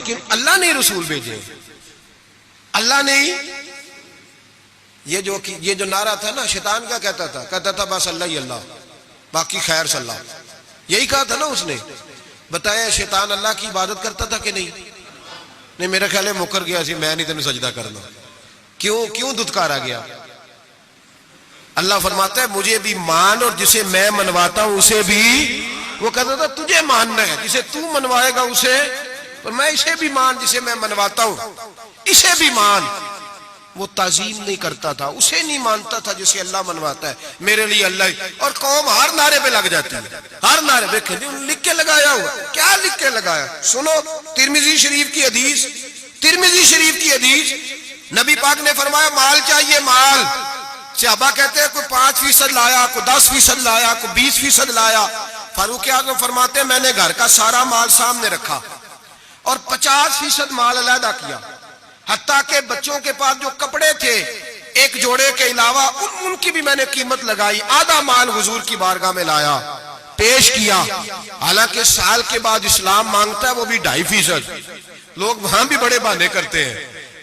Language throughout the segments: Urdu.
لیکن اللہ نے رسول بھیجے، اللہ نے یہ جو نعرہ تھا نا، شیطان کیا کہتا تھا؟ کہتا تھا بس اللہ ہی اللہ، باقی خیر صلی اللہ، یہی کہا تھا نا اس نے۔ بتایا شیطان اللہ کی عبادت کرتا تھا کہ نہیں؟ نہیں، میرا خیال ہے مکر گیا سی، میں نہیں تمہیں سجدہ کرنا۔ کیوں دھتکارا گیا؟ اللہ فرماتا ہے مجھے بھی مان، اور جسے میں منواتا ہوں اسے بھی۔ وہ کہتا تھا تجھے ماننا ہے، جسے تو منوائے گا اسے، اور میں اسے بھی مان جسے میں منواتا ہوں، اسے بھی مان۔ وہ تعظیم نہیں کرتا تھا، اسے نہیں مانتا تھا جسے اللہ منواتا ہے۔ میرے لیے اللہ ہی، اور قوم ہر نعرے پہ لگ جاتی ہے، ہر نعرے پہ۔ لکھ کے لگایا ہوا، کیا لکھ کے لگایا؟ سنو ترمذی شریف کی حدیث، ترمذی شریف کی حدیث، نبی پاک نے فرمایا مال چاہیے، مال۔ صحابہ کہتے ہیں کوئی 5% لایا، کوئی 10% لایا، کوئی 20% لایا۔ فاروق اعظم فرماتے ہیں میں نے گھر کا سارا مال سامنے رکھا اور 50% مال علیحدہ کیا، حتیٰ کہ بچوں کے پاس جو کپڑے تھے ایک جوڑے کے علاوہ ان کی بھی میں نے قیمت لگائی، آدھا مال حضور کی بارگاہ میں لایا، پیش کیا۔ حالانکہ سال کے بعد اسلام مانگتا ہے وہ بھی 2.5%۔ لوگ وہاں بھی بڑے بہانے کرتے ہیں،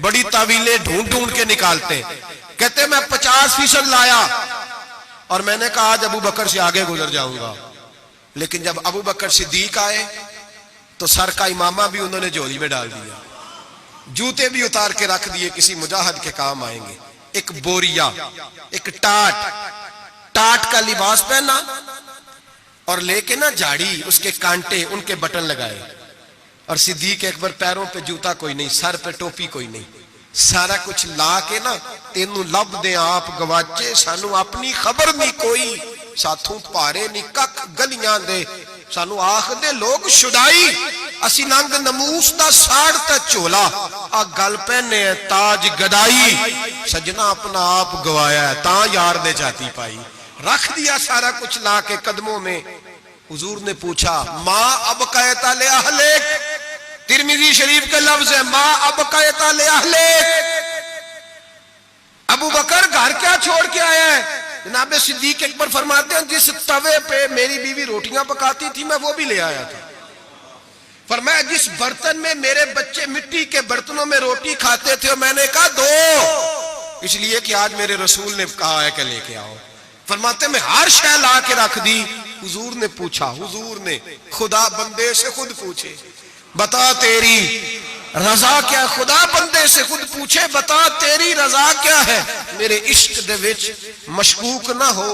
بڑی تعویلیں ڈھونڈ کے نکالتے ہیں۔ کہتے ہیں میں 50% لایا، اور میں نے کہا آج ابو بکر سے آگے گزر جاؤں گا۔ لیکن جب ابو بکر صدیق آئے تو سر کا امامہ بھی انہوں نے جھولی میں ڈال دیا، جوتے بھی اتار کے رکھ دیے، کسی مجاہد کے کام آئیں گے۔ ایک بوریا، ایک ٹاٹ کا لباس پہنا، اور لے کے نا جھاڑی، اس کے کانٹے، ان کے بٹن لگائے۔ اور صدیق اکبر پیروں پہ جوتا کوئی نہیں، سر پہ ٹوپی کوئی نہیں، سارا کچھ لا کے نا تینوں لب دے آپ گواچے، سانو اپنی خبر نہیں کوئی، ساتھوں پارے نہیں کک گلیاں دے، سانو آخ دے لوگ شدائی، اسی ننگ نموس دا ساڑ تا چولا، آ گل پہنے تاج گدائی، سجنا اپنا آپ گوایا ہے تاں یار دے جاتی پائی۔ رکھ دیا سارا کچھ لا کے قدموں میں۔ حضور نے پوچھا ماں اب قیتا لے اہلک، ترمذی شریف کے لفظ ہے ماں اب قیتا لے اہلک، ابو بکر گھر کیا چھوڑ کے آیا ہے؟ جناب صدیق اکبر فرماتے ہیں جس توے پہ میری بیوی روٹیاں پکاتی تھی میں وہ بھی لے آیا تھا۔ فرمایا جس برتن میں میرے بچے مٹی کے برتنوں میں روٹی کھاتے تھے، اور میں نے کہا دو، اس لیے کہ آج میرے رسول نے کہا ہے کہ لے کے آؤ۔ فرماتے میں ہر شے لا کے رکھ دی۔ حضور نے پوچھا، حضور نے، خدا بندے سے خود پوچھے بتا تیری رضا کیا، خدا بندے سے خود پوچھے بتا تیری رضا کیا ہے، میرے عشق دے وچ مشکوک نہ ہو،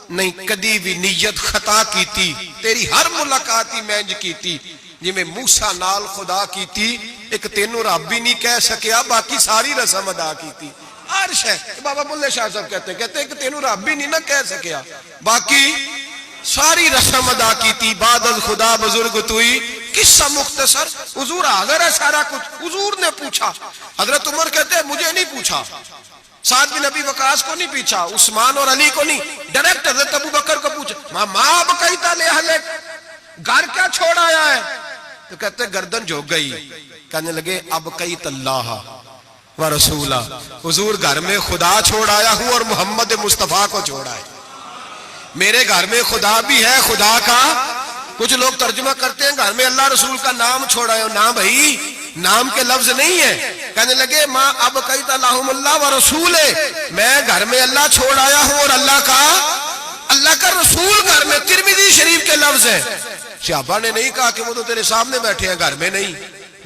نہیں کدی بھی نیت خطا کیتی، تیری ہر ملاقات ہی میں کیتی، جی میں موسیٰ نال خدا کیتی، ایک تینوں رب بھی نہیں کہہ سکیا، باقی ساری رسم ادا کیتی۔ عرش ہے، بابا بلے شاہ صاحب کہتے ہیں کہ تینوں رب بھی نہیں نہ کہہ سکیا، باقی ساری رسم ادا کیتی، بادل خدا بزرگ توئی، قصہ مختصر، حضور حاضر ہے سارا کچھ۔ حضور نے پوچھا، حضرت عمر کہتے ہیں مجھے نہیں پوچھا، سعد بن ابی وقاص کو نہیں پوچھا، عثمان اور علی کو نہیں، ڈائریکٹ حضرت ابو بکر کو پوچھا ماں بقیتا لے اہلک، گھر کیا چھوڑ آیا ہے؟ تو کہتے ہیں گردن جھک گئی، کہنے لگے اب قیت اللہ و رسولہ، حضور گھر میں خدا چھوڑ آیا ہوں اور محمد مصطفیٰ کو چھوڑا ہے، میرے گھر میں خدا بھی ہے، خدا کا کچھ لوگ ترجمہ کرتے ہیں گھر میں اللہ رسول کا نام چھوڑا ہے، نام بھائی نام کے لفظ نہیں ہے۔ کہنے لگے ماں اب قیت اللہم اللہ و رسول، میں گھر میں اللہ چھوڑ آیا ہوں اور اللہ کا رسول گھر میں، ترمذی شریف کے لفظ ہے۔ صحابہ نے نہیں کہا کہ وہ تو تیرے سامنے بیٹھے ہیں گھر میں نہیں،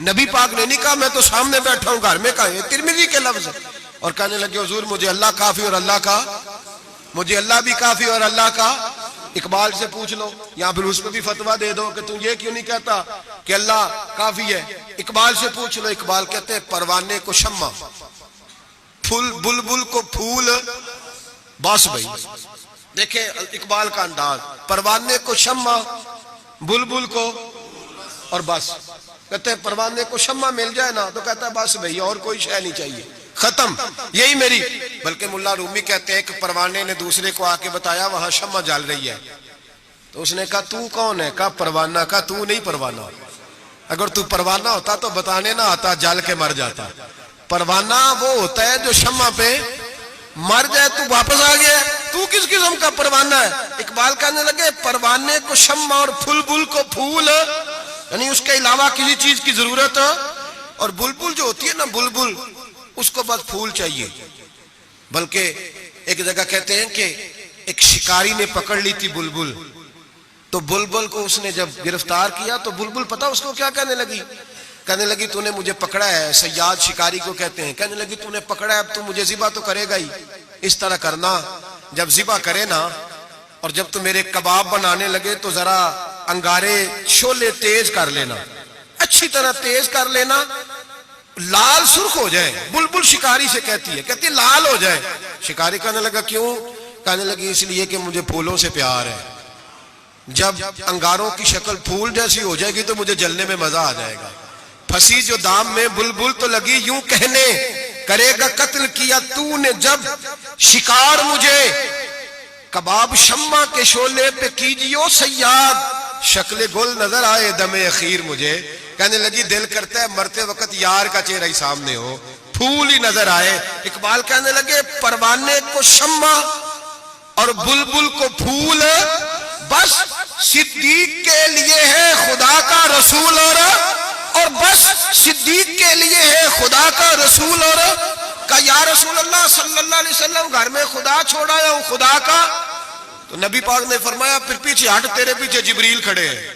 نبی پاک نے نہیں کہا میں تو سامنے بیٹھا ہوں گھر میں، کہا یہ ترمذی کے لفظ ہے۔ اور کہنے لگے حضور مجھے اللہ کافی اور اللہ کا، مجھے اللہ بھی کافی اور اللہ کا، اقبال سے پوچھ لو یا پھر اس پہ بھی فتویٰ دے دو کہ تم یہ کیوں نہیں کہتا کہ اللہ کافی ہے، اقبال سے پوچھ لو۔ اقبال کہتے ہیں پروانے کو شمع، پھول بلبل کو پھول، بس بھائی دیکھیں اقبال کا انداز، پروانے کو شمع، بلبل کو اور بس، کہتے ہیں پروانے کو شمع مل جائے نا تو کہتا ہے بس بھائی اور کوئی شے نہیں چاہیے، ختم یہی میری۔ بلکہ ملا رومی کہتے ہیں کہ پروانے نے دوسرے کو آ کے بتایا وہاں شمع جل رہی ہے، تو اس نے کہا تو کون ہے؟ کہا پروانہ۔ کہا تو نہیں پروانہ، اگر تو پروانہ ہوتا تو بتانے نہ آتا، جل کے مر جاتا۔ پروانہ وہ ہوتا ہے جو شمع پہ مر جائے، تو واپس آ گیا، تو کس قسم کا پروانہ ہے؟ اقبال کہنے لگے پروانے کو شمع اور پھول بل کو پھول، یعنی اس کے علاوہ کسی چیز کی ضرورت اور بلبل جو ہوتی ہے نا بلبل، اس کو بس پھول چاہیے. بلکہ ایک جگہ کہتے ہیں کہ ایک شکاری نے پکڑ لی تھی بلبل، تو بلبل کو اس نے جب گرفتار کیا تو بلبل پتا اس کو کیا کہنے لگی تو نے مجھے پکڑا ہے. صیاد شکاری کو کہتے ہیں. کہنے لگی تو نے پکڑا ہے، اب تو مجھے ذبح تو کرے گا ہی. اس طرح کرنا، جب ذبح کرے نا اور جب تو میرے کباب بنانے لگے تو ذرا انگارے شولے تیز کر لینا، اچھی طرح تیز کر لینا، لال سرخ ہو جائے. بلبل شکاری سے کہتی ہے لال ہو جائے. شکاری کہنے لگا کیوں؟ کہنے لگی اس لیے کہ مجھے پھولوں سے پیار ہے. جب انگاروں کی شکل پھول جیسی ہو جائے گی تو مجھے جلنے میں مزہ آ جائے گا. پھنسی جو دام میں بلبل تو لگی یوں کہنے، کرے گا قتل کیا تو نے جب شکار مجھے، کباب شمع کے شعلے پہ کیجیو صیاد، شکل گل نظر آئے دم اخیر مجھے. کہنے لگی دل کرتا ہے مرتے وقت یار کا چہرہ ہی سامنے ہو، پھول ہی نظر آئے. اقبال کہنے لگے پروانے کو شمع اور بلبل کو پھول، بس صدیق کے لیے ہے خدا کا رسول، اور بس صدیق کے لیے ہے خدا کا رسول. اور کہا یا رسول اللہ صلی اللہ علیہ وسلم گھر میں خدا چھوڑا یا خدا کا؟ تو نبی پاک نے فرمایا پھر پیچھے ہٹ، تیرے پیچھے جبریل کھڑے ہیں،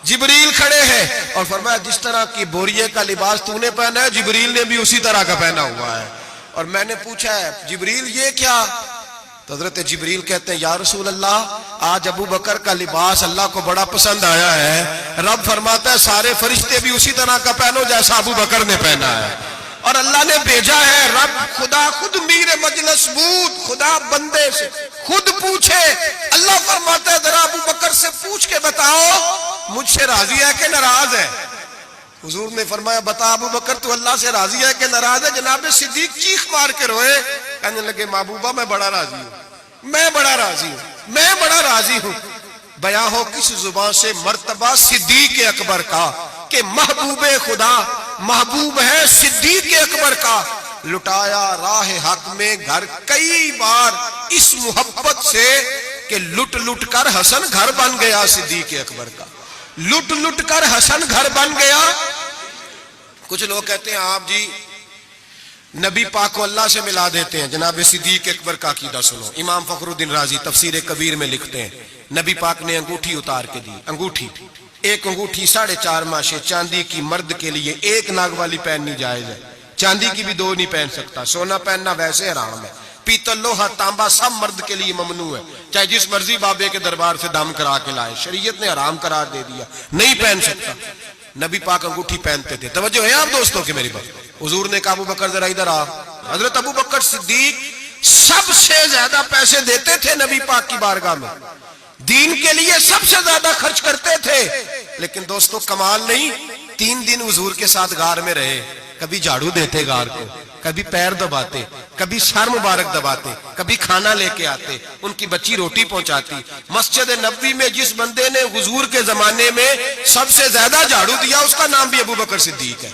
جبریل کھڑے ہیں. اور فرمایا جس طرح کی بوریے کا لباس تو نے پہنا ہے جبریل نے بھی اسی طرح کا پہنا ہوا ہے. اور میں نے پوچھا ہے جبریل یہ کیا؟ تو حضرت جبریل کہتے ہیں یا رسول اللہ آج ابو بکر کا لباس اللہ کو بڑا پسند آیا ہے. رب فرماتا ہے سارے فرشتے بھی اسی طرح کا پہنو جیسا ابو بکر نے پہنا ہے. اور اللہ نے بھیجا ہے رب خدا خود میر مجلس بود، خدا بندے سے خود پوچھے. اللہ فرماتا ہے ذرا ابو بکر سے پوچھ کے بتاؤ مجھ سے راضی ہے کہ ناراض ہے؟ حضور نے فرمایا بتا ابو بکر تو اللہ سے راضی ہے کہ ناراض ہے؟ جناب صدیق چیخ مار کے روئے. کہنے لگے محبوبہ میں بڑا راضی ہوں، میں بڑا راضی ہوں، میں بڑا راضی ہوں. بیاں ہو کس زبان سے مرتبہ صدیق اکبر کا کہ محبوب خدا محبوب ہے صدیق اکبر کا. لٹایا راہ حق میں گھر کئی بار اس محبت سے کہ لٹ لٹ کر حسن گھر بن گیا صدیق اکبر کا، لٹ لٹ کر حسن گھر بن گیا. کچھ لوگ کہتے ہیں آپ جی نبی پاک کو اللہ سے ملا دیتے ہیں. جناب صدیق اکبر کا عقیدہ سنو. امام فخر الدین رازی تفسیر کبیر میں لکھتے ہیں نبی پاک نے انگوٹھی اتار کے دی. انگوٹھی، ایک انگوٹھی 4.5 ماشے چاندی کی مرد کے لیے، ایک ناگ والی پہننی جائز ہے، چاندی کی بھی 2 نہیں پہن سکتا. سونا پہننا ویسے حرام ہے. پیتل لوہا تانبا سب مرد کے لیے ممنوع ہے، چاہے جس مرضی بابے کے دربار سے دم کرا کے لائے، شریعت نے حرام قرار دے دیا، نہیں پہن سکتا. نبی پاک انگوٹھی پہنتے تھے. توجہ ہے آپ دوستوں کی میری بات؟ حضور نے کہا ابو بکر ذرا ادھر آ. حضرت ابو بکر صدیق سب سے زیادہ پیسے دیتے تھے نبی پاک کی بارگاہ میں، دین کے لیے سب سے زیادہ خرچ کرتے تھے. لیکن دوستو کمال نہیں، 3 دن حضور کے ساتھ غار میں رہے. کبھی جھاڑو دیتے غار کو، کبھی پیر دباتے، کبھی سر مبارک دباتے، کبھی کھانا لے کے آتے، ان کی بچی روٹی پہنچاتی. مسجد نبوی میں جس بندے نے حضور کے زمانے میں سب سے زیادہ جھاڑو دیا اس کا نام بھی ابو بکر صدیق ہے.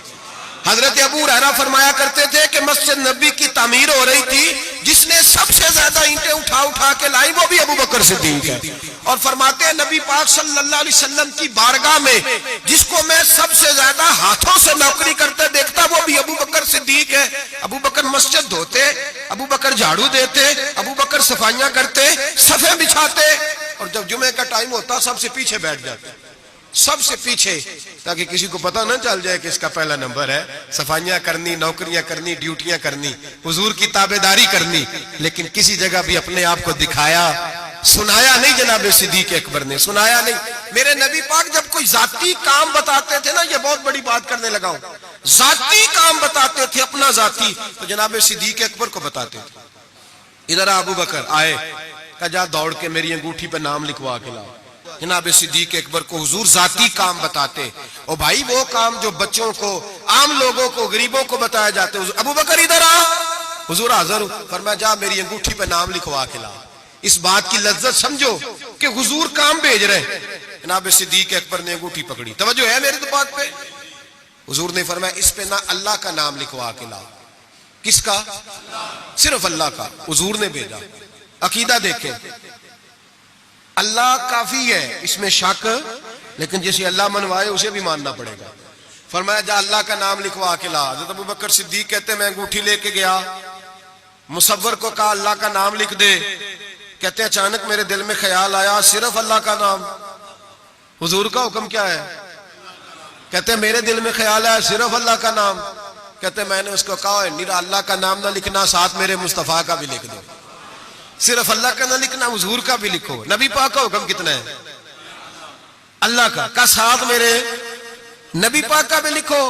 حضرت ابو ہریرہ فرمایا کرتے تھے کہ مسجد نبی کی تعمیر ہو رہی تھی، جس نے سب سے زیادہ اینٹیں اٹھا اٹھا کے لائی وہ بھی ابو بکر صدیق ہے. اور فرماتے ہیں نبی پاک صلی اللہ علیہ وسلم کی بارگاہ میں جس کو میں سب سے زیادہ ہاتھوں سے نوکری کرتے دیکھتا وہ بھی ابو بکر صدیق ہے. ابو بکر مسجد دھوتے، ابو بکر جھاڑو دیتے، ابو بکر صفائیاں کرتے، صفیں بچھاتے، اور جب جمعے کا ٹائم ہوتا سب سے پیچھے بیٹھ جاتے، سب سے پیچھے، تاکہ کسی کو پتہ نہ چل جائے کہ اس کا پہلا نمبر ہے. صفائیاں کرنی، نوکریاں کرنی، ڈیوٹیاں کرنی، حضور کی تابعداری کرنی، لیکن کسی جگہ بھی اپنے آپ کو دکھایا سنایا نہیں. جناب صدیق اکبر نے سنایا نہیں. میرے نبی پاک جب کوئی ذاتی کام بتاتے تھے نا، یہ بہت بڑی بات کرنے لگا ہوں، ذاتی کام بتاتے تھے اپنا ذاتی، تو جناب صدیق اکبر کو بتاتے تھے. ادھر ابو بکر آئے، کہا جا دوڑ کے میری انگوٹھی پہ نام لکھوا کے لاؤ. جناب صدیق اکبر کو حضور ذاتی کام بتاتے. او بھائی وہ کام جو بچوں کو، عام لوگوں کو، غریبوں کو بتایا جاتے. ابو بکر ادھر آ. حضور حاضر ہوں. فرمایا جا میری انگوٹھی پہ نام لکھوا کے لا. اس بات کی لذت سمجھو کہ حضور کام بھیج رہے ہیں. جناب صدیق اکبر نے انگوٹھی پکڑی. توجہ ہے میری تو بات پہ؟ حضور نے فرمایا اس پہ نہ اللہ کا نام لکھوا کے لا. کس کا؟ صرف اللہ کا. حضور نے بھیجا. عقیدہ دیکھیں، اللہ کافی ہے، اس میں شک، لیکن جسے اللہ منوائے اسے بھی ماننا پڑے گا. فرمایا جا اللہ کا نام لکھوا کے لا. حضرت ابو بکر صدیق کہتے ہیں میں انگوٹھی لے کے گیا, مصور کو کہا اللہ کا نام لکھ دے. کہتے ہیں اچانک میرے دل میں خیال آیا صرف اللہ کا نام. حضور کا حکم کیا ہے؟ کہتے ہیں میرے دل میں خیال آیا صرف اللہ کا نام. کہتے ہیں میں نے اس کو کہا نیرا اللہ کا نام نہ لکھنا, ساتھ میرے مصطفیٰ کا بھی لکھ دو. صرف اللہ کا نہ لکھنا, حضور کا بھی لکھو. نبی پاک کا حکم کتنا ہے؟ اللہ کا ساتھ میرے نبی پاک کا بھی لکھو.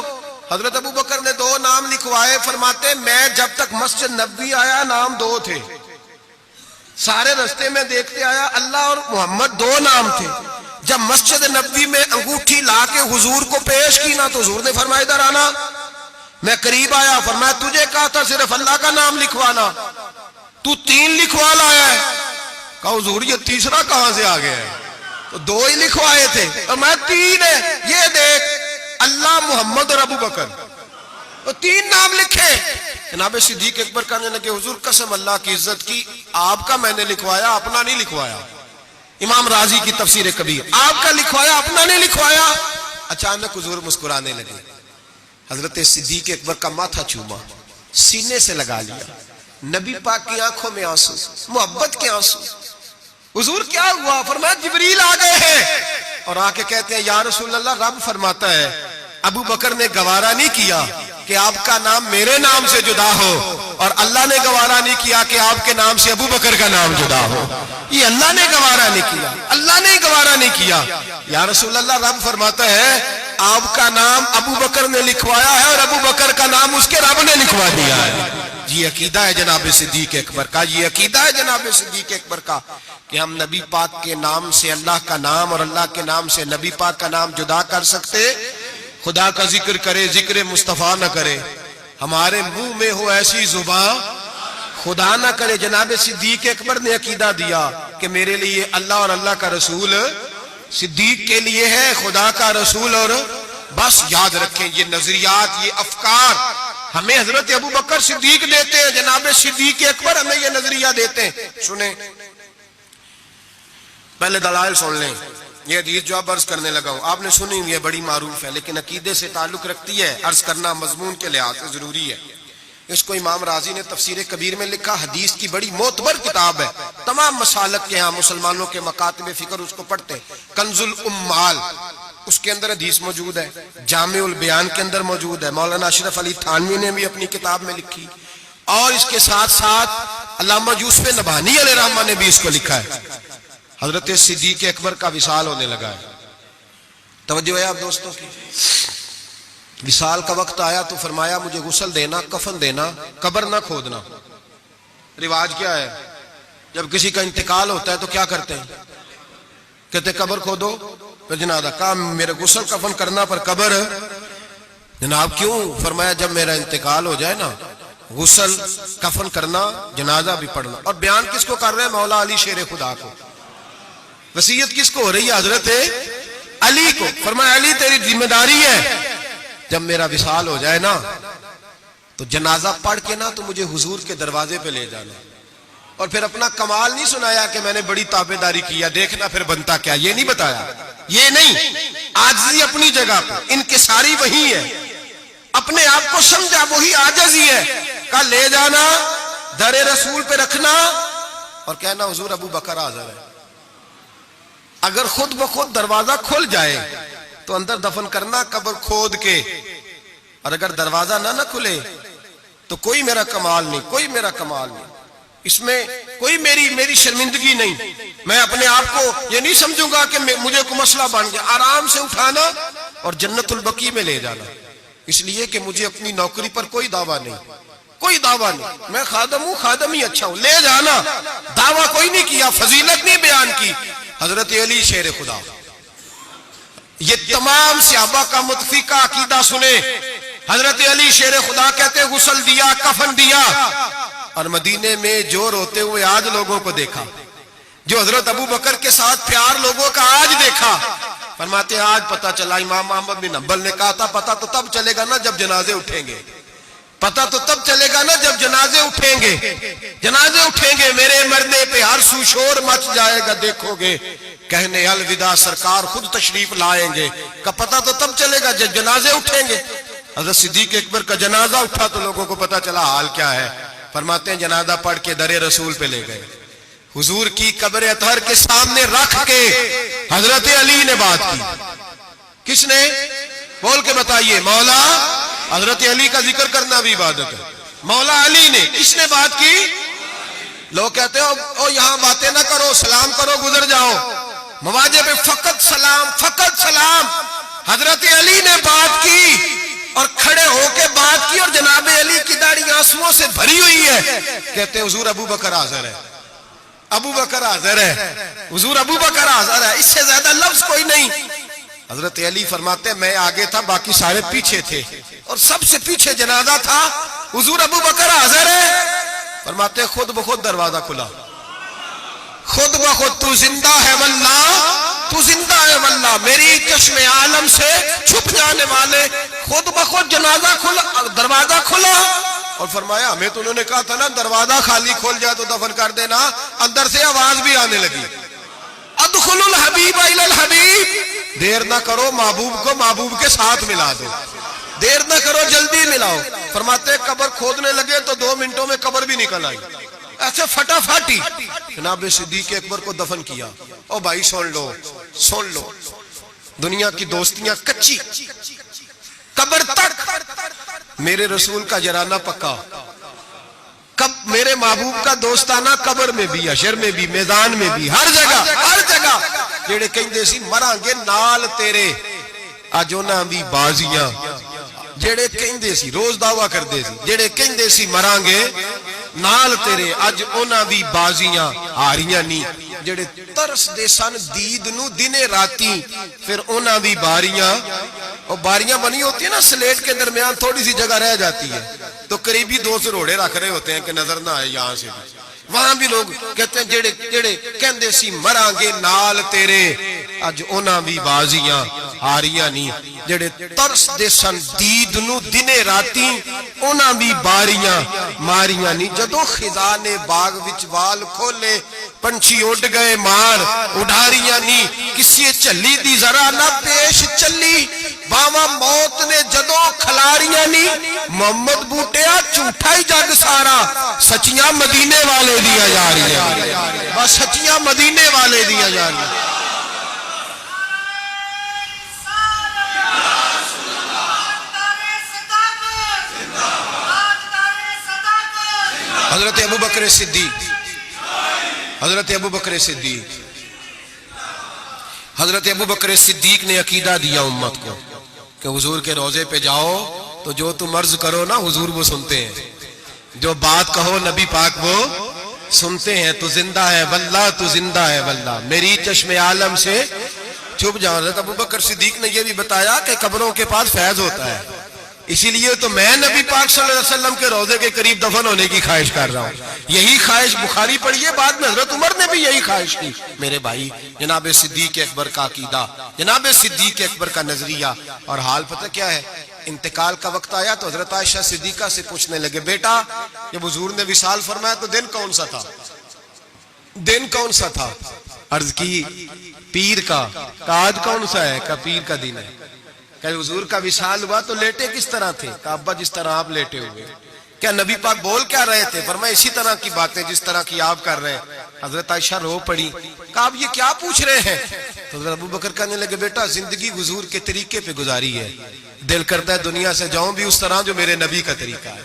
حضرت ابو بکر نے 2 نام لکھوائے. فرماتے میں جب تک مسجد نبوی آیا نام 2 تھے, سارے رستے میں دیکھتے آیا اللہ اور محمد 2 نام تھے. جب مسجد نبوی میں انگوٹھی لا کے حضور کو پیش کی نا تو حضور نے فرمایا ادھر آنا. میں قریب آیا, فرمایا تجھے کہا تھا صرف اللہ کا نام لکھوانا, تو 3 لکھوا لایا ہے. کہا حضور یہ تیسرا کہاں سے آ گیا ہے؟ تو 2 ہی لکھوائے تھے اور میں 3 ہے. یہ دیکھ اللہ, محمد اور ابو بکر, تو 3 نام لکھے. جناب صدیق اکبر کہنے لگے حضور قسم اللہ کی عزت کی, آپ کا میں نے لکھوایا, اپنا نہیں لکھوایا. امام رازی کی تفسیر کبیر, آپ کا لکھوایا اپنا نہیں لکھوایا. اچانک حضور مسکرانے لگے. حضرت صدیق اکبر کا ماتھا چوما, سینے سے لگا لیا. نبی پاک کی آنکھوں میں آنسو, محبت کے آنسو. حضور کیا ہوا؟ فرمایا جبریل آ گئے ہیں اور آ کے کہتے ہیں یا رسول اللہ رب فرماتا ہے ابو بکر نے گوارا نہیں کیا کہ آپ کا نام میرے نام سے جدا ہو, اور اللہ نے گوارا نہیں کیا کہ آپ کے نام سے ابو بکر کا نام جدا ہو. یہ اللہ نے گوارا نہیں کیا, اللہ نے گوارا نہیں کیا. یا رسول اللہ رب فرماتا ہے آپ کا نام ابو بکر نے لکھوایا ہے اور ابو بکر کا نام اس کے رب نے لکھوا دیا ہے. یہ عقیدہ ہے جناب صدیق اکبر کا, یہ عقیدہ ہے جناب صدیق اکبر کا کہ ہم نبی پاک کے نام سے اللہ کا نام اور اللہ کے نام سے نبی پاک کا نام جدا کر سکتے. خدا کا ذکر کرے, ذکر مصطفیٰ نہ کرے, ہمارے منہ میں ہو ایسی زبان خدا نہ کرے. جناب صدیق اکبر نے عقیدہ دیا کہ میرے لیے اللہ اور اللہ کا رسول, صدیق کے لیے ہے خدا کا رسول. اور بس یاد رکھیں یہ نظریات, یہ افکار ہمیں حضرت ابو بکر صدیق دیتے ہیں, جناب صدیق اکبر ہمیں یہ نظریہ دیتے ہیں. سنیں پہلے دلائل سن لیں. یہ حدیث جو اب عرض کرنے لگا ہوں آپ نے سنی, یہ بڑی معروف ہے لیکن عقیدے سے تعلق رکھتی ہے, عرض کرنا مضمون کے لحاظ سے ضروری ہے. اس کو امام رازی نے تفسیر کبیر میں لکھا, حدیث کی بڑی معتبر کتاب ہے, تمام مسالک کے ہاں مسلمانوں کے مکاتب فکر اس کو پڑھتے ہیں. کنز الامال اس کے اندر حدیث موجود ہے, جامع البیان کے اندر موجود ہے, مولانا اشرف علی تھانوی نے بھی اپنی کتاب میں لکھی, اور اس کے ساتھ ساتھ علامہ یوسف نبہانی علیہ الرحمہ نے بھی اس کو لکھا ہے. حضرت صدیق اکبر کا وصال ہونے لگا ہے. توجہ ہے آپ دوستوں کی. وصال کا وقت آیا تو فرمایا مجھے غسل دینا, کفن دینا, قبر نہ کھودنا. رواج کیا ہے جب کسی کا انتقال ہوتا ہے تو کیا کرتے ہیں؟ کہتے قبر کھودو پھر جنازہ. کہا میرے غسل کفن کرنا پر قبر. جناب کیوں؟ فرمایا جب میرا انتقال ہو جائے نا غسل کفن کرنا, جنازہ بھی پڑھنا. اور بیان کس کو کر رہے ہیں؟ مولا علی شیر خدا کو. وصیت کس کو ہو رہی ہے؟ حضرت علی کو. فرمایا علی تیری ذمہ داری ہے جب میرا وصال ہو جائے نا تو جنازہ پڑھ کے نا تو مجھے حضور کے دروازے پہ لے جانا. اور پھر اپنا کمال نہیں سنایا کہ میں نے بڑی تابعداری کیا, دیکھنا پھر بنتا کیا, یہ نہیں بتایا. یہ نہیں, عاجزی اپنی جگہ پہ, انکساری وہی ہے. اپنے آپ کو سمجھا وہی عاجزی ہے. کہا لے جانا, در رسول پہ رکھنا اور کہنا حضور ابو بکر حاضر ہے. اگر خود بخود دروازہ کھل جائے تو اندر دفن کرنا قبر کھود کے, اور اگر دروازہ نہ کھلے تو کوئی میرا کمال نہیں, کوئی میرا کمال نہیں, اس میں کوئی میری شرمندگی نہیں. میں اپنے آپ کو یہ نہیں سمجھوں گا کہ مجھے کوئی مسئلہ بن گیا. آرام سے اٹھانا اور جنت البقیع میں لے جانا. اس لیے کہ مجھے اپنی نوکری پر کوئی دعویٰ نہیں, کوئی دعویٰ نہیں. میں خادم ہوں, خادم ہی اچھا ہوں, لے جانا. دعویٰ کوئی نہیں کیا, فضیلت نہیں بیان کی. حضرت علی شیر خدا. یہ تمام صحابہ کا متفقہ عقیدہ سنے. حضرت علی شیر خدا کہتے غسل دیا, کفن دیا, اور مدینے میں جو روتے ہوئے آج لوگوں کو دیکھا, جو حضرت ابو بکر کے ساتھ پیار لوگوں کا آج دیکھا. فرماتے ہیں آج پتہ چلا. امام احمد بن حنبل نے کہا تھا پتہ تو تب چلے گا نا جب جنازے اٹھیں گے. پتہ تو تب چلے گا نا جب جنازے اٹھیں گے. جنازے اٹھیں گے, میرے مرنے پہ ہر سو شور مچ جائے گا, دیکھو گے کہنے الوداع سرکار خود تشریف لائیں گے. کا پتہ تو تب چلے گا جب جنازے اٹھیں گے. حضرت صدیق اکبر کا جنازہ اٹھا تو لوگوں کو پتہ چلا حال کیا ہے. فرماتے ہیں جنازہ پڑھ کے در رسول پہ لے گئے, حضور کی قبر اطہر کے سامنے رکھ کے حضرت علی نے بات کی. کس نے؟ بول کے بتائیے. مولا حضرت علی کا ذکر کرنا بھی عبادت ہے. مولا علی نے, کس نے بات کی؟ لوگ کہتے ہیں او یہاں باتیں نہ کرو, سلام کرو گزر جاؤ. مواجہ پہ فقط سلام, فقط سلام. حضرت علی نے بات کی اور کھڑے ہو کے بات کی, اور جناب علی کی داڑھی آنسوؤں سے بھری ہوئی ہے. کہتے ہیں حضور ابو بکر حاضر ہے, ابو بکر حاضر ہے, حضور ابو بکر حاضر ہے. اس سے زیادہ لفظ کوئی نہیں. حضرت علی فرماتے ہیں میں آگے تھا, باقی سارے پیچھے تھے, اور سب سے پیچھے جنازہ تھا. حضور ابو بکر حاضر ہے. فرماتے ہیں خود بخود دروازہ کھلا, خود بخود. تو زندہ ہے واللہ, تو زندہ ہے واللہ, میری چشم عالم سے چھپ جانے والے. خود بخود جنازہ کھلا, دروازہ کھلا. اور فرمایا ہمیں تو انہوں نے کہا تھا نا دروازہ خالی کھول جائے تو دفن کر دینا. اندر سے آواز بھی آنے لگی, ادخل الحبیب الی الحبیب. دیر نہ کرو, محبوب کو محبوب کے ساتھ ملا دو, دیر نہ کرو, جلدی ملاؤ. فرماتے ہیں قبر کھودنے لگے تو 2 منٹوں میں قبر بھی نکل آئی, ایسے فٹا فاٹی. جناب صدیق اکبر کو دفن کیا. او بھائی سن لو, سن لو, دنیا کی دوستیاں کچی, قبر تک میرے رسول کا جرانہ پکا. کب میرے محبوب کا دوستانہ قبر میں بھی, حشر میں بھی, میدان میں بھی, ہر جگہ, ہر جگہ. جڑے کہندے سی مراں گے نال تیرے, اج انہاں دی بازیاں. جڑے کہندے سی, روز دعویٰ کردے سی, جڑے کہندے سی مراں گے نال تیرے, اج انہاں دی بازیاں ہاریاں نہیں. جڑے ترس دے سن دید نو دنے راتی, پھر انہاں دی باریاں, اور باریاں بنی ہوتی ہیں نا سلیٹ کے درمیان تھوڑی سی جگہ رہ جاتی ہے, تو قریبی 2 سروڑے رکھ رہے ہوتے ہیں کہ نظر نہ آئے یہاں سے. وہاں بھی لوگ کہتے ہیں جڑے کہندے سی مراں گے نال تیرے, اج انہاں بھی بازیاں ہاریاں نہیں. جڑے ترس دے سن دید نو دنے راتی, انہاں بھی باریاں ماریاں نہیں. جدو خزاں نے باغ وچ وال کھولے, پنچھی اڑ گئے مار اڈاریاں نہیں. کسی چلی دی ذرا نہ پیش چلی, باواں موت نے جدو کھلاریاں نہیں. محمد بوٹیا جھوٹا ہی جگ سارا, سچیاں مدینے والے دیا جا رہی ہیں, بس سچیاں مدینے والے دیا جا رہی ہیں. حضرت ابو بکر صدیق, حضرت ابو بکر صدیق, حضرت ابو بکر صدیق نے عقیدہ دیا امت کو کہ حضور کے روضے پہ جاؤ تو جو تم عرض کرو نا حضور وہ سنتے ہیں, جو بات کہو نبی پاک وہ سنتے ہیں. تو زندہ ہے واللہ, تو زندہ ہے واللہ, میری چشم عالم سے چھپ جاؤ. حضرت ابو بکر صدیق نے یہ بھی بتایا کہ قبروں کے پاس فیض ہوتا ہے, اسی لیے تو میں نبی پاک صلی اللہ علیہ وسلم کے روضے کے قریب دفن ہونے کی خواہش کر رہا ہوں. یہی خواہش بخاری پڑھیے, بعد میں حضرت عمر نے بھی یہی خواہش کی. میرے بھائی جناب صدیق اکبر کا عقیدہ, جناب صدیق اکبر کا نظریہ, اور حال پتہ کیا ہے. انتقال کا وقت آیا تو حضرت عائشہ صدیقہ سے پوچھنے لگے, بیٹا جب حضور نے وصال فرمایا تو دن کون سا تھا, دن کون سا تھا؟ عرض کی پیر کا. آج کون سا ہے؟ کا پیر کا دن ہے. کہ حضور کا وصال ہوا تو لیٹے کس طرح تھے؟ کہ ابا جس طرح آپ لیٹے ہوئے. کیا نبی پاک بول کیا رہے تھے؟ فرمایا اسی طرح کی باتیں جس طرح کی آپ کر رہے ہیں. حضرت عائشہ رو پڑی, کہ آپ یہ کیا پوچھ رہے ہیں؟ تو حضرت ابو بکر کہنے لگے, بیٹا زندگی حضور کے طریقے پہ گزاری ہے, دل کرتا ہے دنیا سے جاؤں بھی اس طرح جو میرے نبی کا طریقہ ہے.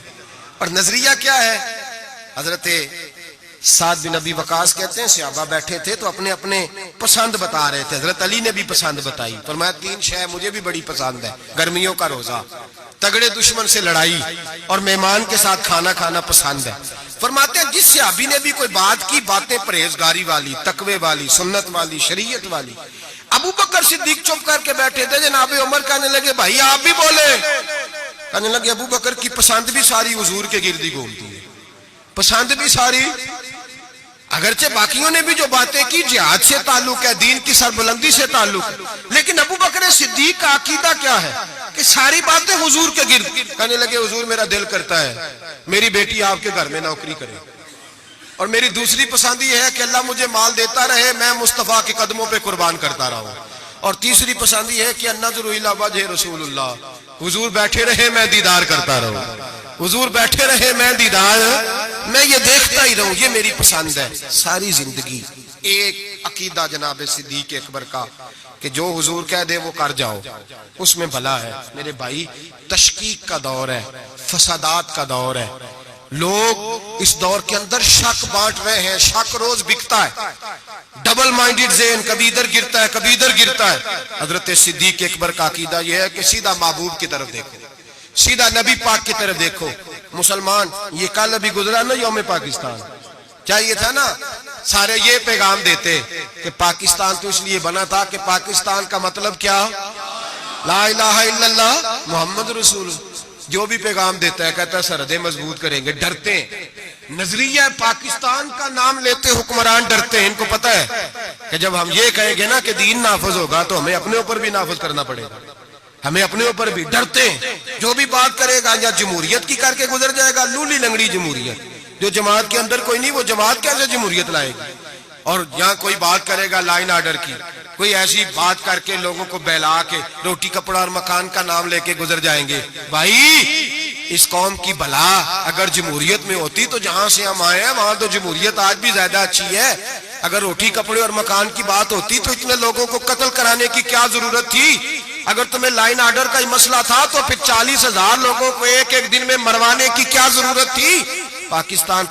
اور نظریہ کیا ہے؟ حضرت سعد بن ابی وقاص کہتے ہیں صحابہ بیٹھے تھے تو اپنے اپنے پسند بتا رہے تھے. حضرت علی نے بھی پسند بتائی, فرمایا 3 شے مجھے بھی بڑی پسند ہے, گرمیوں کا روزہ, تگڑے دشمن سے لڑائی, اور مہمان کے ساتھ کھانا کھانا پسند ہے. فرماتے ہیں جس صحابی نے بھی کوئی بات کی, باتیں پرہیزگاری والی, تقوی والی, سنت والی, شریعت والی. ابو بکر صدیق چپ کر کے بیٹھے تھے. جناب عمر کہنے لگے, بھائی آپ بھی بولے. کہنے لگے ابو بکر کی پسند بھی ساری حضور کے گردی گھومتی ہے, پسند بھی ساری. اگرچہ باقیوں نے بھی جو باتیں کی جہاد سے تعلق ہے، دین کی سربلندی سے تعلق ہے، لیکن ابو بکر صدیق کا عقیدہ کیا ہے کہ ساری باتیں حضور کے گرد. کہنے لگے حضور میرا دل کرتا ہے میری بیٹی آپ کے گھر میں نوکری کرے، اور میری دوسری پسند یہ ہے کہ اللہ مجھے مال دیتا رہے، میں مصطفیٰ کے قدموں پہ قربان کرتا رہا، اور تیسری پسند یہ ہے کہ النظر الی وجہ رسول اللہ، حضور بیٹھے رہے میں دیدار کرتا رہوں، حضور بیٹھے رہے میں دیدار، میں یہ دیکھتا ہی رہوں، یہ میری پسند ہے. ساری زندگی ایک عقیدہ جناب صدیق اکبر کا کہ جو حضور کہہ دے وہ کر جاؤ، اس میں بھلا ہے. میرے بھائی تشکیک کا دور ہے، فسادات کا دور ہے، لوگ اس دور کے اندر شک بانٹ رہے ہیں، شک روز بکتا ہے، ڈبل مائنڈڈ ذہن کبھی ادھر گرتا ہے کبھی ادھر گرتا ہے. حضرت صدیق اکبر کا عقیدہ یہ ہے کہ سیدھا محبوب کی طرف دیکھو، سیدھا نبی پاک کی طرف دیکھو. مسلمان یہ کل ابھی گزرا نا یوم پاکستان، چاہیے تھا نا سارے یہ پیغام دیتے کہ پاکستان تو اس لیے بنا تھا کہ پاکستان کا مطلب کیا، لا الہ الا اللہ محمد رسول اللہ. جو بھی پیغام دیتا ہے کہتا ہے سرحدیں مضبوط کریں گے، ڈرتے ہیں. نظریہ پاکستان کا نام لیتے حکمران ڈرتے ہیں، ان کو پتہ ہے کہ جب ہم یہ کہیں گے نا کہ دین نافذ ہوگا تو ہمیں اپنے اوپر بھی نافذ کرنا پڑے گا، ہمیں اپنے اوپر بھی. ڈرتے ہیں جو بھی بات کرے گا یا جمہوریت کی کر کے گزر جائے گا، لولی لنگڑی جمہوریت، جو جماعت کے اندر کوئی نہیں وہ جماعت کیسے جمہوریت لائے گی. اور یہاں کوئی بات کرے گا لائن آرڈر کی، کوئی ایسی بات کر کے لوگوں کو بہلا کے روٹی کپڑا اور مکان کا نام لے کے گزر جائیں گے. بھائی اس قوم کی بلا اگر جمہوریت میں ہوتی تو جہاں سے ہم آئے ہیں وہاں تو جمہوریت آج بھی زیادہ اچھی ہے. اگر روٹی کپڑے اور مکان کی بات ہوتی تو اتنے لوگوں کو قتل کرانے کی کیا ضرورت تھی. اگر تمہیں لائن آرڈر کا مسئلہ تھا تو پھر 40,000 لوگوں کو ایک ایک دن میں مروانے کی کیا ضرورت تھی. پاکستان